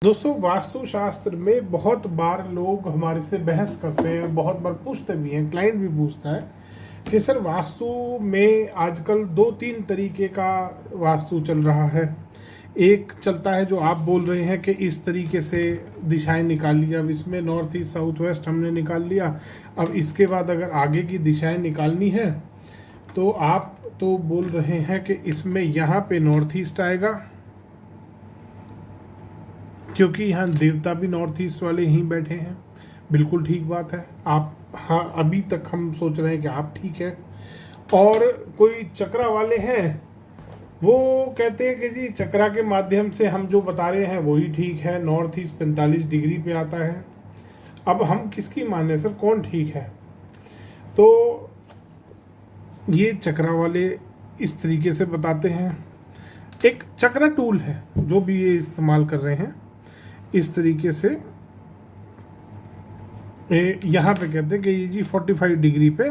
दोस्तों, वास्तुशास्त्र में बहुत बार लोग हमारे से बहस करते हैं, बहुत बार पूछते भी हैं, क्लाइंट भी पूछता है कि सर वास्तु में आजकल 2-3 तरीके का वास्तु चल रहा है। एक चलता है जो आप बोल रहे हैं कि इस तरीके से दिशाएं निकाल लिया, अब इसमें नॉर्थ ईस्ट साउथ वेस्ट हमने निकाल लिया। अब इसके बाद अगर आगे की दिशाएं निकालनी है तो आप तो बोल रहे हैं कि इसमें यहाँ पे नॉर्थ ईस्ट आएगा, क्योंकि यहाँ देवता भी नॉर्थ ईस्ट वाले ही बैठे हैं। बिल्कुल ठीक बात है। आप हाँ, अभी तक हम सोच रहे हैं कि आप ठीक है। और कोई चक्रा वाले हैं, वो कहते हैं कि जी चक्रा के माध्यम से हम जो बता रहे हैं वही ठीक है, नॉर्थ ईस्ट 45 डिग्री पे आता है। अब हम किसकी माने सर, कौन ठीक है? तो ये चक्रा वाले इस तरीके से बताते हैं। एक चक्रा टूल है जो भी ये इस्तेमाल कर रहे हैं, इस तरीके से यहाँ पे कहते हैं कि ये जी 45 डिग्री पे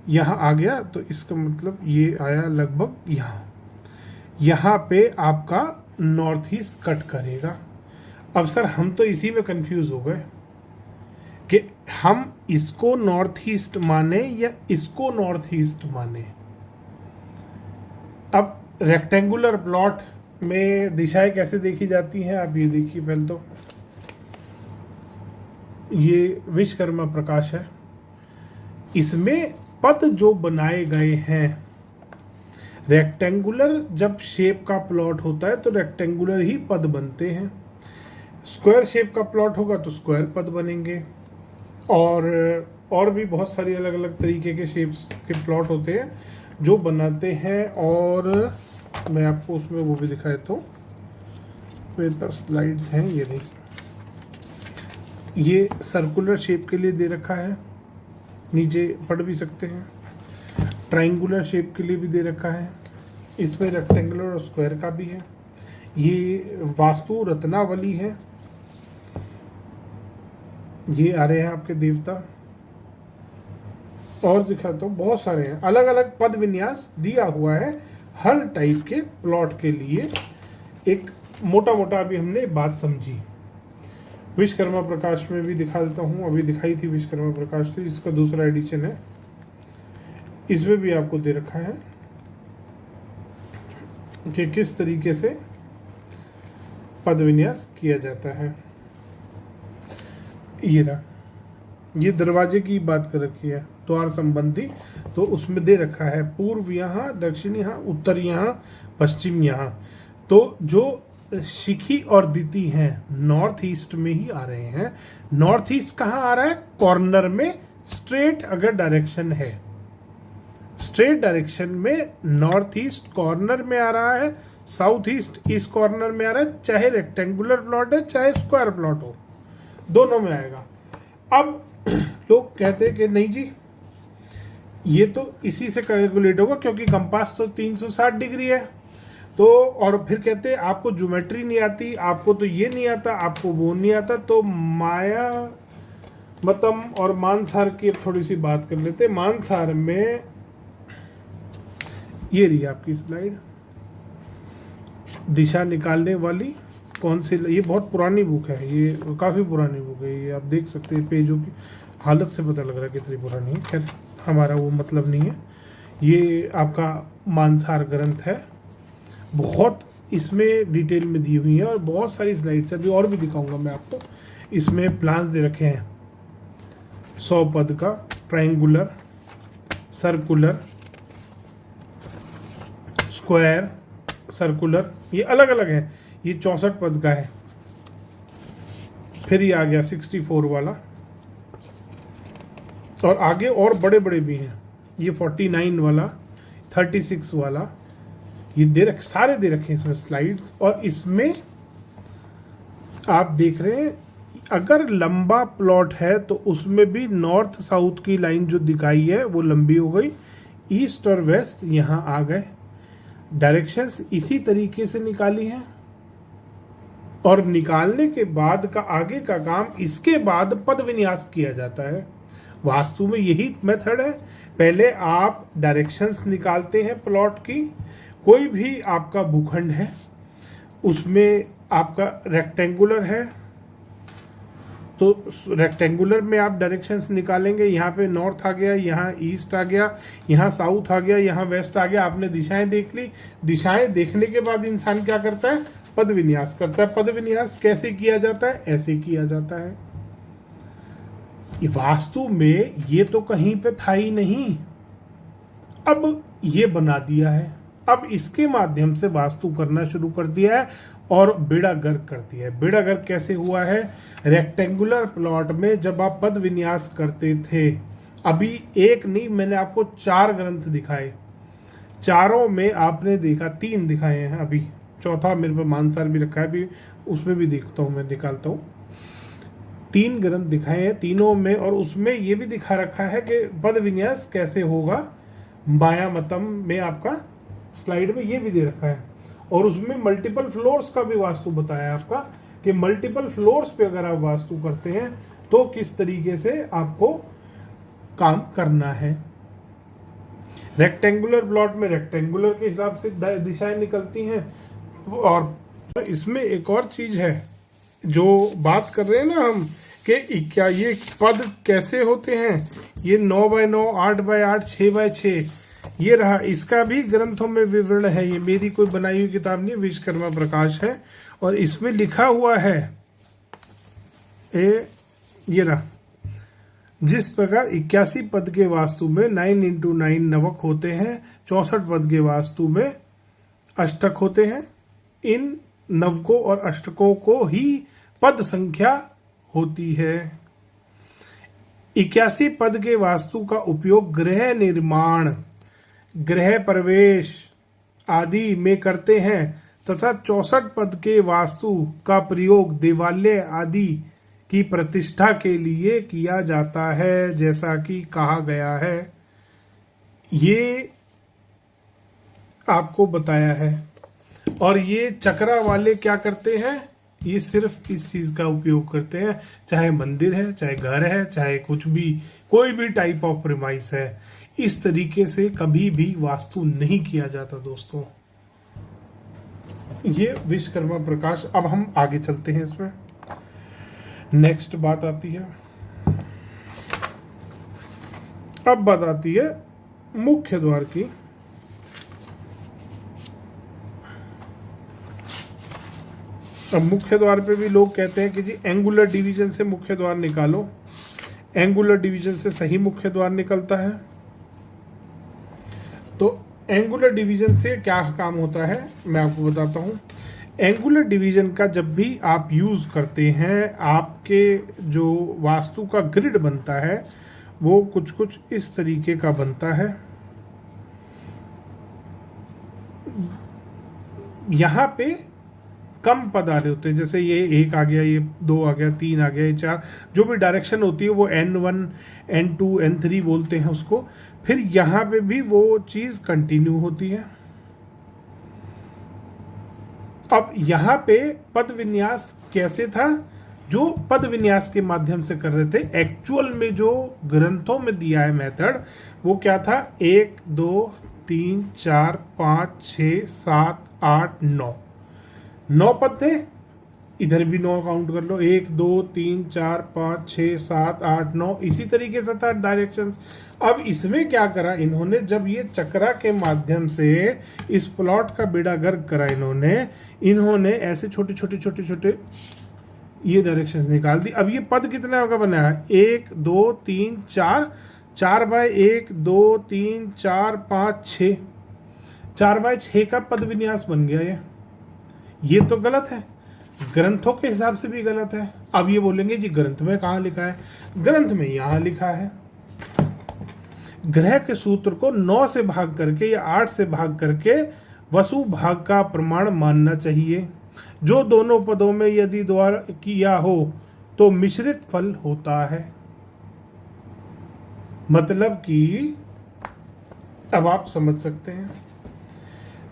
यहाँ आ गया, तो इसका मतलब ये आया लगभग यहाँ पे आपका नॉर्थ ईस्ट कट करेगा। अब सर हम तो इसी में कंफ्यूज हो गए कि हम इसको नॉर्थ ईस्ट माने या इसको नॉर्थ ईस्ट माने। अब रेक्टेंगुलर प्लॉट में दिशाएं कैसे देखी जाती हैं, आप ये देखिए। पहले तो ये विश्वकर्मा प्रकाश है, इसमें पद जो बनाए गए हैं, रेक्टेंगुलर जब शेप का प्लॉट होता है तो रेक्टेंगुलर ही पद बनते हैं। स्क्वायर शेप का प्लॉट होगा तो स्क्वायर पद बनेंगे। और भी बहुत सारी अलग अलग तरीके के शेप्स के प्लॉट होते हैं जो बनाते हैं। और मैं आपको उसमें वो भी दिखा देता हूँ, मेरे पास स्लाइड्स हैं। ये देखिए, ये सर्कुलर शेप के लिए दे रखा है, नीचे पढ़ भी सकते हैं। ट्रायंगुलर शेप के लिए भी दे रखा है, इसमें रेक्टेंगुलर और स्क्वायर का भी है। ये वास्तु रत्नावली है। ये आ रहे हैं आपके देवता, और दिखाता हूँ बहुत सारे हैं। अलग अलग पद विन्यास दिया हुआ है हर टाइप के प्लॉट के लिए। एक मोटा मोटा अभी हमने बात समझी। विश्वकर्मा प्रकाश में भी दिखा देता हूँ, अभी दिखाई थी विश्वकर्मा प्रकाश, तो इसका दूसरा एडिशन है, इसमें भी आपको दे रखा है कि किस तरीके से पद विन्यास किया जाता है। ये रहा, ये दरवाजे की बात कर रखी है, द्वार संबंधी, तो उसमें दे रखा है पूर्व यहाँ, दक्षिण यहाँ, उत्तर यहाँ, पश्चिम यहाँ। तो जो शिखी और दिति हैं नॉर्थ ईस्ट में ही आ रहे हैं। नॉर्थ ईस्ट कहाँ आ रहा है? कॉर्नर में स्ट्रेट अगर डायरेक्शन है, स्ट्रेट डायरेक्शन में नॉर्थ ईस्ट कॉर्नर में आ रहा है, साउथ ईस्ट इस कॉर्नर में आ रहा है। चाहे रेक्टेंगुलर प्लॉट है चाहे स्क्वायर प्लॉट हो, दोनों में आएगा। अब लोग कहते हैं कि नहीं जी, ये तो इसी से कैलकुलेट होगा क्योंकि कंपास तो 360 डिग्री है। तो और फिर कहते हैं आपको ज्योमेट्री नहीं आती, आपको तो ये नहीं आता, आपको वो नहीं आता। तो माया मतम और मानसार की थोड़ी सी बात कर लेते हैं। मानसार में ये रही आपकी स्लाइड, दिशा निकालने वाली कौन सी। ये बहुत पुरानी बुक है, ये काफ़ी पुरानी बुक है। ये आप देख सकते हैं, पेजों की हालत से पता लग रहा है कितनी पुरानी है। खैर हमारा वो मतलब नहीं है। ये आपका मानसार ग्रंथ है, बहुत इसमें डिटेल में दी हुई है और बहुत सारी स्लाइड्स है। अभी और भी दिखाऊंगा मैं आपको। इसमें प्लान्स दे रखे हैं 100 पद का, ट्रायंगुलर, सर्कुलर, स्क्वायर, सर्कुलर, ये अलग अलग है। ये 64 पद का है। फिर ये आ गया 64 वाला, और आगे और बड़े बड़े भी हैं। ये 49 वाला, 36 वाला, ये सारे दे रखे हैं इसमें स्लाइड्स। और इसमें आप देख रहे हैं, अगर लंबा प्लॉट है तो उसमें भी नॉर्थ साउथ की लाइन जो दिखाई है वो लंबी हो गई, ईस्ट और वेस्ट यहाँ आ गए। डायरेक्शंस इसी तरीके से निकाली हैं, और निकालने के बाद का आगे का काम इसके बाद पद विन्यास किया जाता है। वास्तु में यही मेथड है। पहले आप डायरेक्शंस निकालते हैं प्लॉट की। कोई भी आपका भूखंड है, उसमें आपका रेक्टेंगुलर है, तो रेक्टेंगुलर में आप डायरेक्शंस निकालेंगे। यहाँ पे नॉर्थ आ गया, यहाँ ईस्ट आ गया, यहाँ साउथ आ गया, यहाँ वेस्ट आ गया। आपने दिशाएं देख ली। दिशाएं देखने के बाद इंसान क्या करता है? पद विन्यास करता है। पद विन्यास कैसे किया जाता है? ऐसे किया जाता है। ये वास्तु में ये तो कहीं पे था ही नहीं, अब ये बना दिया है। अब इसके माध्यम से वास्तु करना शुरू कर दिया है और बेड़ा गर्क कर दिया है। बेड़ा गर्क कैसे हुआ है? रेक्टेंगुलर प्लॉट में जब आप पद विन्यास करते थे, अभी एक नहीं, मैंने आपको 4 ग्रंथ दिखाए, चारों में आपने देखा, 3 दिखाए हैं, अभी चौथा मेरे पर मानसार भी रखा है, अभी उसमें भी देखता हूँ, मैं निकालता हूँ। 3 ग्रंथ दिखाए हैं तीनों में, और उसमें ये भी दिखा रखा है कि पद विन्यास कैसे होगा। माया मतम में आपका स्लाइड में ये भी दे रखा है, और उसमें मल्टीपल फ्लोर्स का भी वास्तु बताया आपका कि मल्टीपल फ्लोर्स पे अगर आप वास्तु करते हैं तो किस तरीके से आपको काम करना है। रेक्टेंगुलर प्लॉट में रेक्टेंगुलर के हिसाब से दिशाएं निकलती हैं। और इसमें एक और चीज है जो बात कर रहे हैं ना हम, कि क्या ये पद कैसे होते हैं। ये 9x9, 8x8, 6x6 ये रहा। इसका भी ग्रंथों में विवरण है। ये मेरी कोई बनाई हुई किताब नहीं, विश्वकर्मा प्रकाश है, और इसमें लिखा हुआ है ये रहा, जिस प्रकार 81 पद के वास्तु में 9x9 नवक होते हैं, 64 पद के वास्तु में अष्टक होते हैं। इन नवकों और अष्टकों को ही पद संख्या होती है। 81 पद के वास्तु का उपयोग गृह निर्माण, गृह प्रवेश आदि में करते हैं, तथा 64 पद के वास्तु का प्रयोग देवालय आदि की प्रतिष्ठा के लिए किया जाता है, जैसा कि कहा गया है। ये आपको बताया है। और ये चक्रा वाले क्या करते हैं? ये सिर्फ इस चीज का उपयोग करते हैं, चाहे मंदिर है, चाहे घर है, चाहे कुछ भी, कोई भी टाइप ऑफ प्रीमाइस है। इस तरीके से कभी भी वास्तु नहीं किया जाता दोस्तों। ये विश्वकर्मा प्रकाश। अब हम आगे चलते हैं। इसमें नेक्स्ट बात आती है, अब बात आती है मुख्य द्वार की। अब मुख्य द्वार पे भी लोग कहते हैं कि जी एंगुलर डिवीजन से मुख्य द्वार निकालो। एंगुलर डिवीजन से सही मुख्य द्वार निकलता है। तो एंगुलर डिवीजन से क्या काम होता है मैं आपको बताता हूं। एंगुलर डिवीजन का जब भी आप यूज करते हैं, आपके जो वास्तु का ग्रिड बनता है वो कुछ कुछ इस तरीके का बनता है। यहां पे कम पद आ रहे होते हैं, जैसे ये 1 आ गया, ये 2 आ गया, 3 आ गया, ये 4, जो भी डायरेक्शन होती है वो N1, N2, N3 बोलते हैं उसको। फिर यहां पे भी वो चीज कंटिन्यू होती है। अब यहां पे पद विन्यास कैसे था? जो पद विन्यास के माध्यम से कर रहे थे, एक्चुअल में जो ग्रंथों में दिया है मेथड, वो क्या था? 1 2 3 4 5 6 7 8 9 पद थे। इधर भी 9 काउंट कर लो, 1 2 3 4 5 6 7 8 9, इसी तरीके से था डायरेक्शंस। अब इसमें क्या करा इन्होंने, जब ये चक्रा के माध्यम से इस प्लॉट का बेड़ा गर्क करा इन्होंने ऐसे छोटे छोटे छोटे छोटे ये डायरेक्शंस निकाल दी। अब ये पद कितना का बना है? 1 2 3 4, 4x1 2 3 4 5 6, 4x6 का पद विन्यास बन गया। ये तो गलत है, ग्रंथों के हिसाब से भी गलत है। अब ये बोलेंगे जी ग्रंथ में कहाँ लिखा है? ग्रंथ में यहाँ लिखा है। ग्रह के सूत्र को 9 से भाग करके या 8 से भाग करके वसु भाग का प्रमाण मानना चाहिए। जो दोनों पदों में यदि द्वार किया हो तो मिश्रित फल होता है। मतलब कि अब आप समझ सकते हैं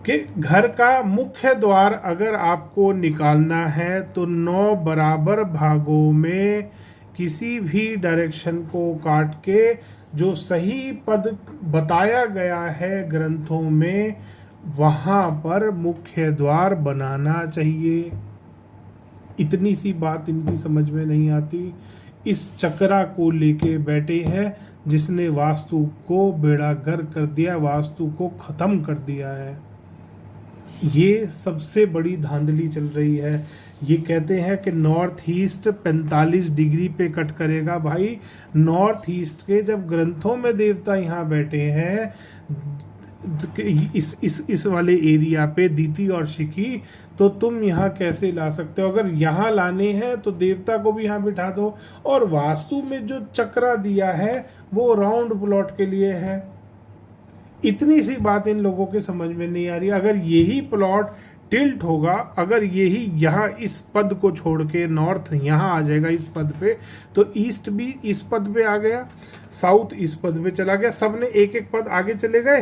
कि घर का मुख्य द्वार अगर आपको निकालना है तो 9 बराबर भागों में किसी भी डायरेक्शन को काट के जो सही पद बताया गया है ग्रंथों में, वहां पर मुख्य द्वार बनाना चाहिए। इतनी सी बात इनकी समझ में नहीं आती। इस चक्रा को लेके बैठे हैं जिसने वास्तु को बेड़ा गर्क कर दिया, वास्तु को खत्म कर दिया है। ये सबसे बड़ी धांधली चल रही है। ये कहते हैं कि नॉर्थ ईस्ट 45 डिग्री पे कट करेगा। भाई नॉर्थ ईस्ट के जब ग्रंथों में देवता यहाँ बैठे हैं इस वाले एरिया पे दीति और शिकी, तो तुम यहाँ कैसे ला सकते हो? अगर यहाँ लाने हैं तो देवता को भी यहाँ बिठा दो। और वास्तु में जो चक्रा दिया है वो राउंड प्लॉट के लिए है। इतनी सी बात इन लोगों के समझ में नहीं आ रही। अगर यही प्लॉट टिल्ट होगा, अगर यही यहाँ इस पद को छोड़ के नॉर्थ यहाँ आ जाएगा इस पद पे, तो ईस्ट भी इस पद पे आ गया, साउथ इस पद पे चला गया, सबने एक एक पद आगे चले गए,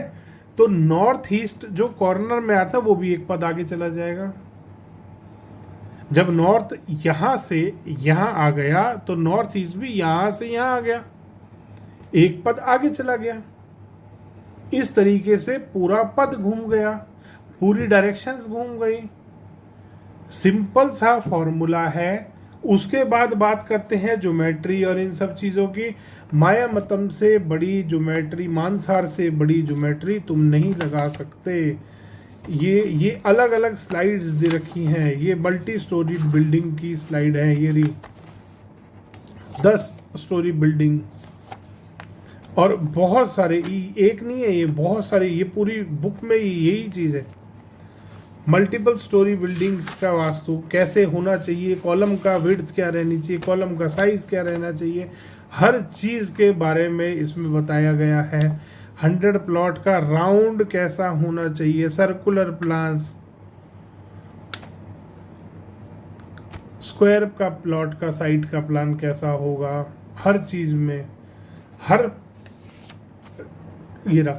तो नॉर्थ ईस्ट जो कॉर्नर में आता वो भी एक पद आगे चला जाएगा। जब नॉर्थ यहां से यहां आ गया तो नॉर्थ ईस्ट भी यहां से यहां आ गया, एक पद आगे चला गया। इस तरीके से पूरा पद घूम गया, पूरी डायरेक्शंस घूम गई। सिंपल सा फॉर्मूला है। उसके बाद बात करते हैं ज्योमेट्री और इन सब चीज़ों की। माया मतम से बड़ी ज्योमेट्री, मानसार से बड़ी ज्योमेट्री तुम नहीं लगा सकते। ये अलग अलग स्लाइड्स दे रखी हैं। ये मल्टी स्टोरी बिल्डिंग की स्लाइड है। ये रही 10 स्टोरी बिल्डिंग, और बहुत सारे, एक नहीं है ये, बहुत सारे, ये पूरी बुक में यही चीज़ है। मल्टीपल स्टोरी बिल्डिंग्स का वास्तु कैसे होना चाहिए, कॉलम का विड्थ क्या रहनी चाहिए, कॉलम का साइज क्या रहना चाहिए, हर चीज़ के बारे में इसमें बताया गया है। 100 प्लॉट का राउंड कैसा होना चाहिए, सर्कुलर प्लान्स, स्क्वायर का प्लॉट का साइड का प्लान कैसा होगा, हर चीज़ में, हर ये रहा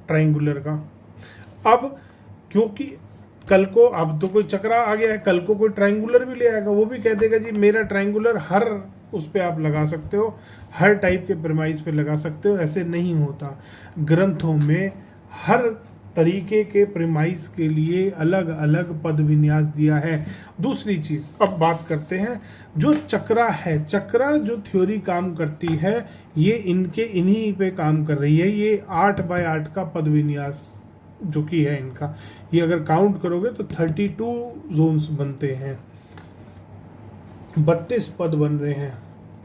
ट्रायंगुलर का। अब क्योंकि कल को, अब तो कोई चक्रा आ गया है, कल को कोई ट्रायंगुलर भी ले आएगा, वो भी कह देगा जी मेरा ट्रायंगुलर हर उस पे आप लगा सकते हो, हर टाइप के प्रेमाइज पे लगा सकते हो। ऐसे नहीं होता। ग्रंथों में हर तरीके के प्रेमाइज के लिए अलग अलग पद विन्यास दिया है। दूसरी चीज़, अब बात करते हैं जो चक्रा है। चक्रा जो थ्योरी काम करती है ये इन्हीं पे काम कर रही है। ये 8x8 का पद विन्यास जो कि है इनका, ये अगर काउंट करोगे तो 32 जोन्स बनते हैं, 32 पद बन रहे हैं।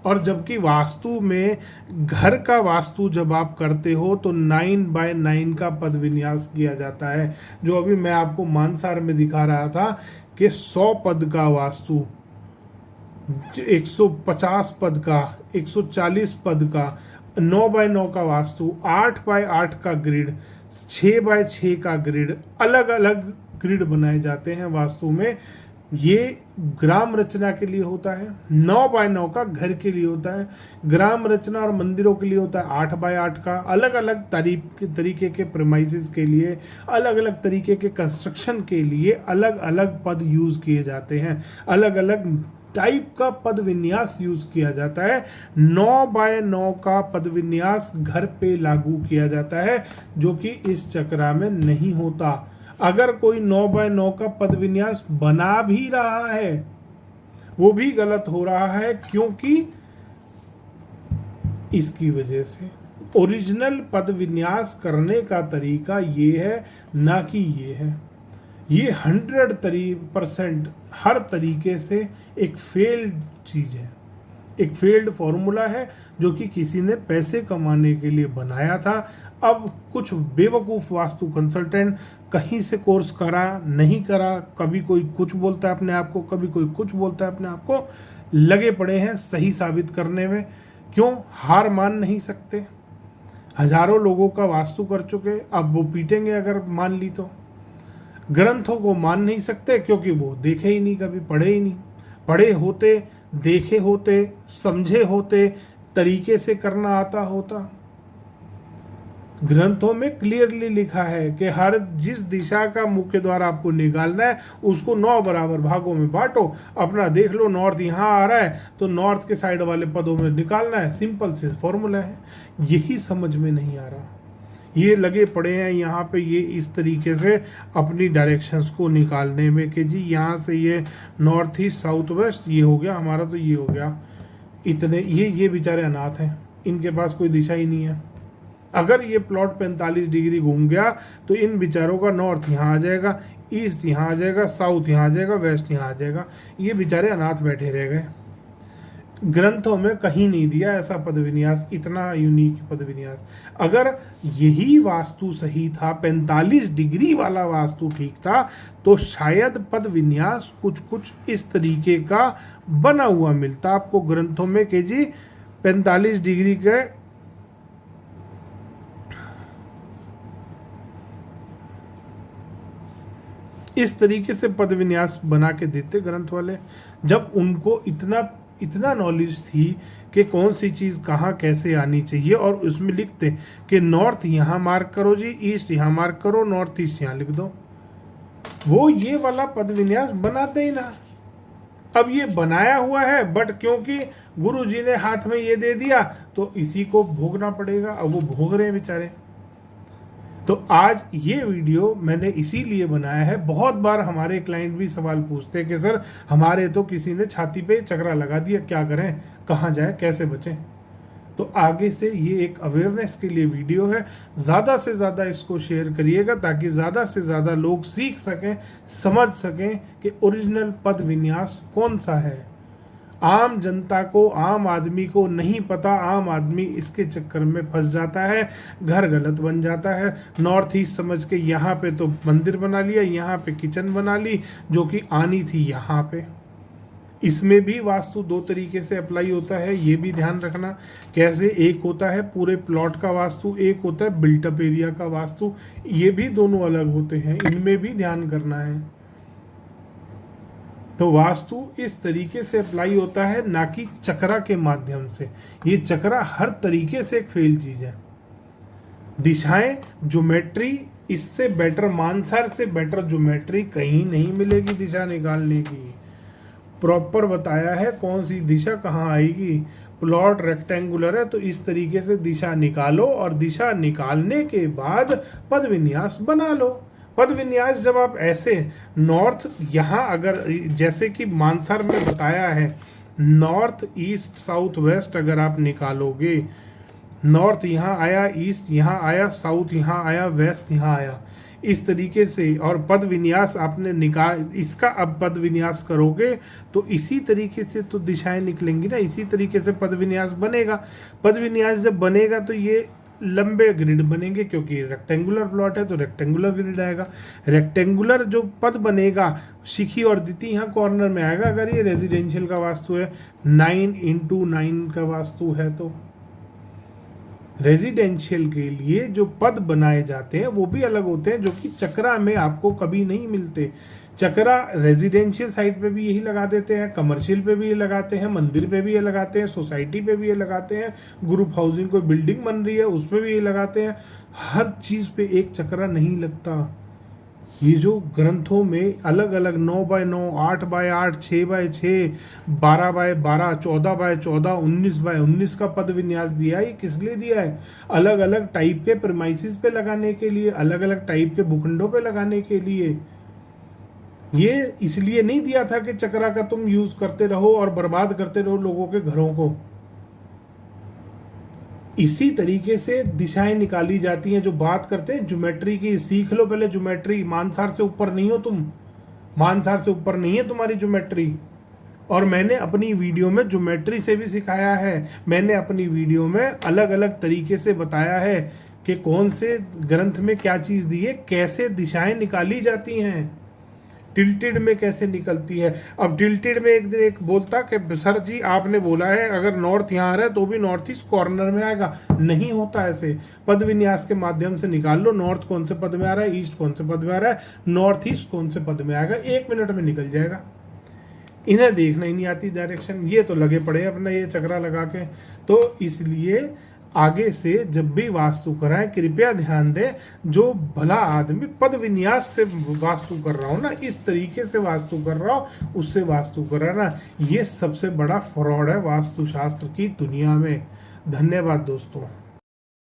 और जबकि वास्तु में, घर का वास्तु जब आप करते हो तो 9x9 का पद विन्यास किया जाता है। जो अभी मैं आपको मानसार में दिखा रहा था कि 100 पद का वास्तु, 150 पद का, 140 पद का, 9x9 का वास्तु, 8x8 का ग्रिड, 6x6 का ग्रिड, अलग अलग ग्रिड बनाए जाते हैं वास्तु में। ये ग्राम रचना के लिए होता है, 9x9 का घर के लिए होता है, ग्राम रचना और मंदिरों के लिए होता है 8x8 का। अलग अलग तरीके के प्रेमाइसेस के लिए, अलग अलग तरीके के कंस्ट्रक्शन के लिए अलग अलग पद यूज किए जाते हैं, अलग अलग टाइप का पद विन्यास यूज किया जाता है। 9x9 का पद विन्यास घर पे लागू किया जाता है, जो कि इस चक्रा में नहीं होता। अगर कोई 9x9 का पद विन्यास बना भी रहा है वो भी गलत हो रहा है, क्योंकि इसकी वजह से ओरिजिनल पद विन्यास करने का तरीका ये है, ना कि ये है। ये 100% हर तरीके से एक फेल्ड चीज़ है, एक फेल्ड फॉर्मूला है जो कि किसी ने पैसे कमाने के लिए बनाया था। अब कुछ बेवकूफ़ वास्तु कंसल्टेंट कहीं से कोर्स करा नहीं करा, कभी कोई कुछ बोलता है अपने आप को, कभी कोई कुछ बोलता है अपने आप को, लगे पड़े हैं सही साबित करने में। क्यों हार मान नहीं सकते? हजारों लोगों का वास्तु कर चुके, अब वो पीटेंगे अगर मान ली तो। ग्रंथों को मान नहीं सकते क्योंकि वो देखे ही नहीं, कभी पढ़े ही नहीं। पढ़े होते, देखे होते, समझे होते, तरीके से करना आता होता। ग्रंथों में क्लियरली लिखा है कि हर जिस दिशा का मुख्य द्वार आपको निकालना है उसको 9 बराबर भागों में बांटो। अपना देख लो नॉर्थ यहाँ आ रहा है तो नॉर्थ के साइड वाले पदों में निकालना है। सिंपल से फॉर्मूला है, यही समझ में नहीं आ रहा। ये लगे पड़े हैं यहाँ पे ये इस तरीके से अपनी डायरेक्शंस को निकालने में कि जी यहाँ से ये नॉर्थ ईस्ट साउथ वेस्ट ये हो गया हमारा, तो ये हो गया इतने। ये बेचारे अनाथ हैं, इनके पास कोई दिशा ही नहीं है। अगर ये प्लॉट 45 डिग्री घूम गया तो इन बेचारों का नॉर्थ यहाँ आ जाएगा, ईस्ट यहाँ आ जाएगा, साउथ यहाँ आ जाएगा, वेस्ट यहाँ आ जाएगा। ये बेचारे अनाथ बैठे रह गए। ग्रंथों में कहीं नहीं दिया ऐसा पद विन्यास, इतना यूनिक पद विन्यास। अगर यही वास्तु सही था, 45 डिग्री वाला वास्तु ठीक था, तो शायद पद विन्यास कुछ कुछ इस तरीके का बना हुआ मिलता आपको ग्रंथों में कि जी 45 डिग्री के इस तरीके से पद विन्यास बना के देते ग्रंथ वाले। जब उनको इतना नॉलेज थी कि कौन सी चीज़ कहाँ कैसे आनी चाहिए, और उसमें लिखते कि नॉर्थ यहाँ मार्क करो जी, ईस्ट यहाँ मार्क करो, नॉर्थ ईस्ट यहाँ लिख दो। वो ये वाला पद विन्यास बनाते ही ना। अब ये बनाया हुआ है, बट क्योंकि गुरु जी ने हाथ में ये दे दिया तो इसी को भोगना पड़ेगा। अब वो भोग रहे हैं बेचारे। तो आज ये वीडियो मैंने इसीलिए बनाया है। बहुत बार हमारे क्लाइंट भी सवाल पूछते हैं कि सर हमारे तो किसी ने छाती पे चकरा लगा दिया, क्या करें, कहाँ जाए, कैसे बचें। तो आगे से ये एक अवेयरनेस के लिए वीडियो है, ज़्यादा से ज़्यादा इसको शेयर करिएगा ताकि ज़्यादा से ज़्यादा लोग सीख सकें, समझ सकें कि ओरिजिनल पद विन्यास कौन सा है। आम जनता को, आम आदमी को नहीं पता, आम आदमी इसके चक्कर में फंस जाता है, घर गलत बन जाता है। नॉर्थ ईस्ट समझ के यहाँ पे तो मंदिर बना लिया, यहाँ पे किचन बना ली जो कि आनी थी यहाँ पे। इसमें भी वास्तु दो तरीके से अप्लाई होता है, ये भी ध्यान रखना। कैसे, एक होता है पूरे प्लॉट का वास्तु, एक होता है बिल्टअप एरिया का वास्तु, ये भी दोनों अलग होते हैं, इनमें भी ध्यान करना है। तो वास्तु इस तरीके से अप्लाई होता है, ना कि चक्रा के माध्यम से। ये चक्रा हर तरीके से एक फेल चीज है। दिशाएं, ज्योमेट्री, इससे बेटर, मानसर से बेटर ज्योमेट्री कहीं नहीं मिलेगी दिशा निकालने की। प्रॉपर बताया है कौन सी दिशा कहाँ आएगी। प्लॉट रेक्टेंगुलर है तो इस तरीके से दिशा निकालो, और दिशा निकालने के बाद पद विन्यास बना लो। पद विन्यास जब आप ऐसे नॉर्थ यहाँ, अगर जैसे कि मानसर में बताया है, नॉर्थ ईस्ट साउथ वेस्ट अगर आप निकालोगे, नॉर्थ यहाँ आया, ईस्ट यहाँ आया, साउथ यहाँ आया, वेस्ट यहाँ आया, इस तरीके से, और पद विन्यास आपने निकाल, इसका अब पद विन्यास करोगे तो इसी तरीके से तो दिशाएं निकलेंगी ना, इसी तरीके से पद विन्यास बनेगा। पद विन्यास जब बनेगा तो ये लंबे ग्रिड बनेंगे, क्योंकि रेक्टेंगुलर प्लॉट है तो रेक्टेंगुलर ग्रिड आएगा। रेक्टेंगुलर जो पद बनेगा, शिखी और दिति यहाँ कॉर्नर में आएगा। अगर ये रेजिडेंशियल का वास्तु है, 9x9 का वास्तु है, तो रेजिडेंशियल के लिए जो पद बनाए जाते हैं वो भी अलग होते हैं, जो कि चक्रा में आपको कभी नहीं मिलते। चक्रा रेजिडेंशियल साइड पे भी यही लगा देते हैं, कमर्शियल पे भी ये लगाते हैं, मंदिर पे भी ये लगाते हैं, सोसाइटी पे भी ये लगाते हैं, ग्रुप हाउसिंग कोई बिल्डिंग बन रही है उस पे भी ये लगाते हैं। हर चीज पे एक चक्रा नहीं लगता। ये जो ग्रंथों में अलग अलग 9x9, 8x8, 6x6, 12x12, 14x14, 19x19 का पद विन्यास दिया है। ये किस लिए दिया है? अलग अलग टाइप के प्रीमाइसिस पे लगाने के लिए, अलग अलग टाइप के भूखंडों पे लगाने के लिए। ये इसलिए नहीं दिया था कि चक्रा का तुम यूज करते रहो और बर्बाद करते रहो लोगों के घरों को। इसी तरीके से दिशाएं निकाली जाती हैं। जो बात करते हैं ज्योमेट्री की, सीख लो पहले ज्योमेट्री। मानसार से ऊपर नहीं हो तुम, मानसार से ऊपर नहीं है तुम्हारी ज्योमेट्री। और मैंने अपनी वीडियो में ज्योमेट्री से भी सिखाया है। मैंने अपनी वीडियो में अलग अलग तरीके से बताया है कि कौन से ग्रंथ में क्या चीज दी है, कैसे दिशाएं निकाली जाती हैं, टिल्टेड में कैसे निकलती है। अब टिल्टेड में एक दिन एक बोलता कि सर जी आपने बोला है अगर नॉर्थ यहाँ आ रहा है तो भी नॉर्थ ईस्ट कॉर्नर में आएगा। नहीं होता ऐसे। पद विन्यास के माध्यम से निकाल लो, नॉर्थ कौन से पद में आ रहा है, ईस्ट कौन से पद में आ रहा है, नॉर्थ ईस्ट कौन से पद में आएगा, 1 मिनट में निकल जाएगा। इन्हें देखना ही नहीं आती डायरेक्शन, ये तो लगे पड़े अपना ये चक्रा लगा के। तो इसलिए आगे से जब भी वास्तु कराएं कृपया ध्यान दें, जो भला आदमी पद विन्यास से वास्तु कर रहा हो ना, इस तरीके से वास्तु कर रहा हो, उससे वास्तु कराना, ये सबसे बड़ा फ्रॉड है वास्तुशास्त्र की दुनिया में। धन्यवाद दोस्तों।